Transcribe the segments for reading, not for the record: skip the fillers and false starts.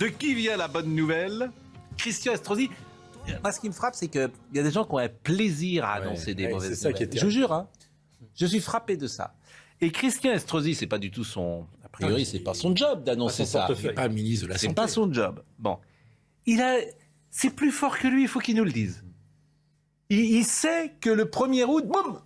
De qui vient la bonne nouvelle? Christian Estrosi. Moi, ce qui me frappe, c'est qu'il y a des gens qui ont un plaisir à annoncer des mauvaises nouvelles. Je vous jure, hein, je suis frappé de ça. Et Christian Estrosi, c'est pas du tout son... A priori, c'est pas son job d'annoncer ça. C'est pas ministre de la Santé. C'est pas son job. Bon. C'est plus fort que lui, il faut qu'il nous le dise. Il sait que le 1er août, boum,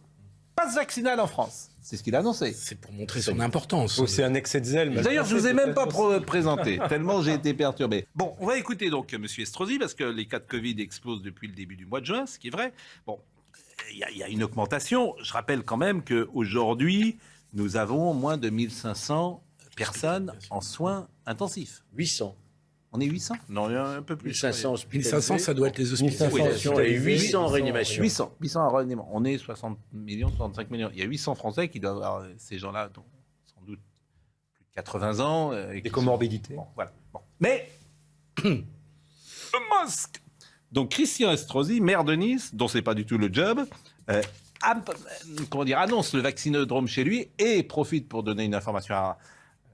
passe vaccinal en France. C'est ce qu'il a annoncé. C'est pour montrer son importance. Oh, c'est un excès de zèle. D'ailleurs, je ne vous ai même pas présenté, tellement j'ai été perturbé. Bon, on va écouter donc M. Estrosi, parce que les cas de Covid explosent depuis le début du mois de juin, ce qui est vrai. Bon, il y a une augmentation. Je rappelle quand même qu'aujourd'hui, nous avons moins de 1500 personnes en soins intensifs. 800. On est 800 ? Non, il y a un peu plus. 1500, 1500, ça doit être les hospitalisations et 800 en réanimation. 800 en réanimation. On est 60 millions, 65 millions. Il y a 800 Français qui doivent avoir ces gens-là, dont sans doute plus de 80 ans. Des comorbidités. Bon, voilà. Bon. Mais, le masque. Donc, Christian Estrosi, maire de Nice, dont c'est pas du tout le job, annonce le vaccinodrome chez lui et profite pour donner une information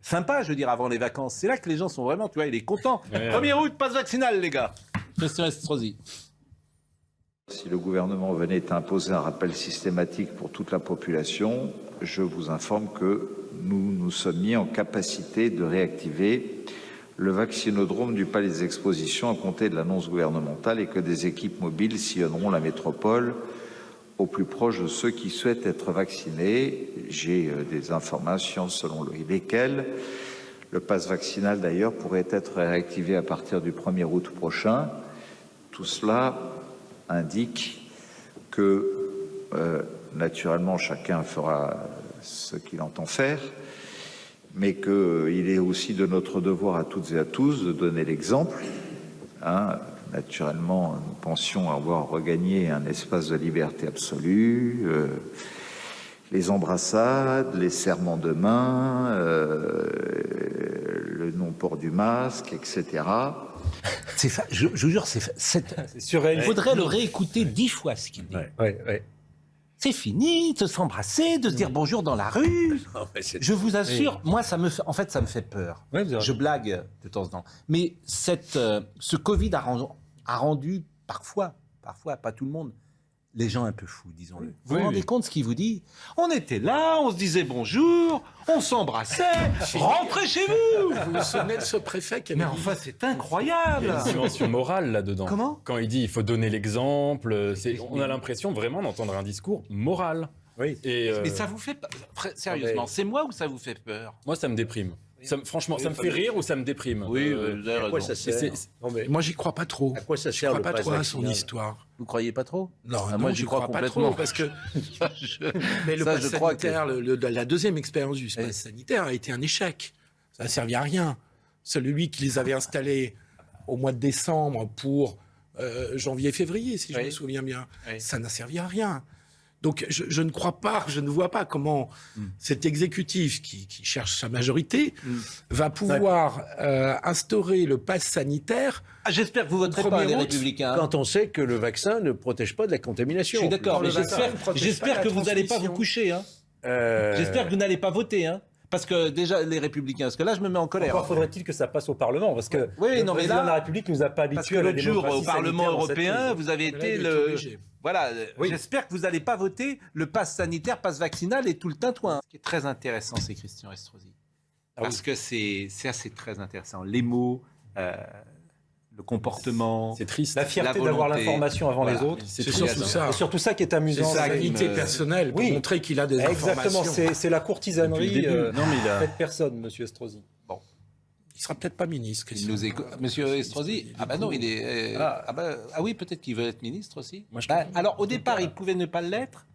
sympa, je veux dire, avant les vacances. C'est là que les gens sont vraiment, tu vois, il est content. 1er août, passe vaccinal, les gars. Christian Estrosi. Si le gouvernement venait imposer un rappel systématique pour toute la population, je vous informe que nous nous sommes mis en capacité de réactiver le vaccinodrome du Palais des Expositions à compter de l'annonce gouvernementale et que des équipes mobiles sillonneront la métropole au plus proche de ceux qui souhaitent être vaccinés. J'ai des informations selon lesquelles le pass vaccinal d'ailleurs pourrait être réactivé à partir du 1er août prochain. Tout cela indique que naturellement chacun fera ce qu'il entend faire, mais qu'il est aussi de notre devoir à toutes et à tous de donner l'exemple. Naturellement, nous pensions avoir regagné un espace de liberté absolue, les embrassades, les serrements de main, le non-port du masque, etc. Je vous jure, c'est surréaliste. Il faudrait le réécouter 10 fois ce qu'il dit. C'est fini de s'embrasser, de se dire bonjour dans la rue. Non, je vous assure, moi, ça me fait peur. Je blague de temps en temps. Mais ce Covid a rendu parfois, pas tout le monde, les gens un peu fous, disons-le. Vous vous rendez compte ce qu'il vous dit? On était là, on se disait bonjour, on s'embrassait, rentrez chez vous. Vous vous souvenez de ce préfet qui avait Mais enfin, c'est incroyable. Il y a une dimension morale là-dedans. Comment? Quand il dit il faut donner l'exemple, on a l'impression vraiment d'entendre un discours moral. Oui. Mais ça vous fait sérieusement, c'est moi ou ça vous fait peur? Moi, ça me déprime. Franchement, ça me fait rire ou ça me déprime? Oui, vous avez raison. Ça sert moi, j'y crois pas trop. À quoi ça Je sert crois le pas pass trop à vaccinal? son histoire. Vous croyez pas trop? Non, moi j'y crois pas complètement. trop parce que mais le pass sanitaire, la deuxième expérience du pass sanitaire a été un échec. Ça n'a servi à rien. Celui qui les avait installés au mois de décembre pour janvier-février, si je me souviens bien, ça n'a servi à rien. Donc je ne crois pas, je ne vois pas comment cet exécutif qui cherche sa majorité va pouvoir instaurer le pass sanitaire. J'espère que vous voterez pas les Républicains. Quand on sait que le vaccin ne protège pas de la contamination. Je suis d'accord, mais j'espère que vous n'allez pas vous coucher. J'espère que vous n'allez pas voter. Parce que déjà, les Républicains, parce que là, je me mets en colère. Encore faudrait-il que ça passe au Parlement, parce que le président de la République nous a pas habitués à la démocratie. L'autre jour, au Parlement européen, vous avez été le... Voilà, j'espère que vous n'allez pas voter le pass sanitaire, pass vaccinal et tout le tintouin. Ce qui est très intéressant, c'est Christian Estrosi. Parce que c'est assez très intéressant. Les mots... le comportement, c'est triste. La fierté d'avoir l'information avant les autres. C'est surtout ça. Et surtout ça qui est amusant. C'est sa dignité personnelle pour montrer qu'il a des informations. Exactement, c'est la courtisanerie faite personne, Monsieur Estrosi. Bon. Il sera peut-être pas ministre. Monsieur Estrosi, il est... oui, peut-être qu'il veut être ministre aussi. Moi, alors, au départ, il pouvait ne pas l'être,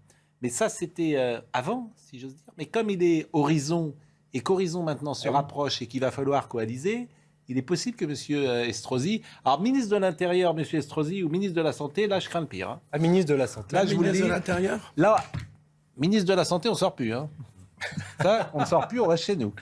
mais ça, c'était avant, si j'ose dire. Mais comme il est Horizon, et qu'Horizon maintenant se rapproche et qu'il va falloir coaliser... Il est possible que M. Estrosi... Alors, ministre de l'Intérieur, M. Estrosi, ou ministre de la Santé, là, je crains le pire. Ministre de la Santé. Là, je vous le dis. Ministre de l'Intérieur. Là, ministre de la Santé, on ne sort plus. Ça, on ne sort plus, on reste chez nous.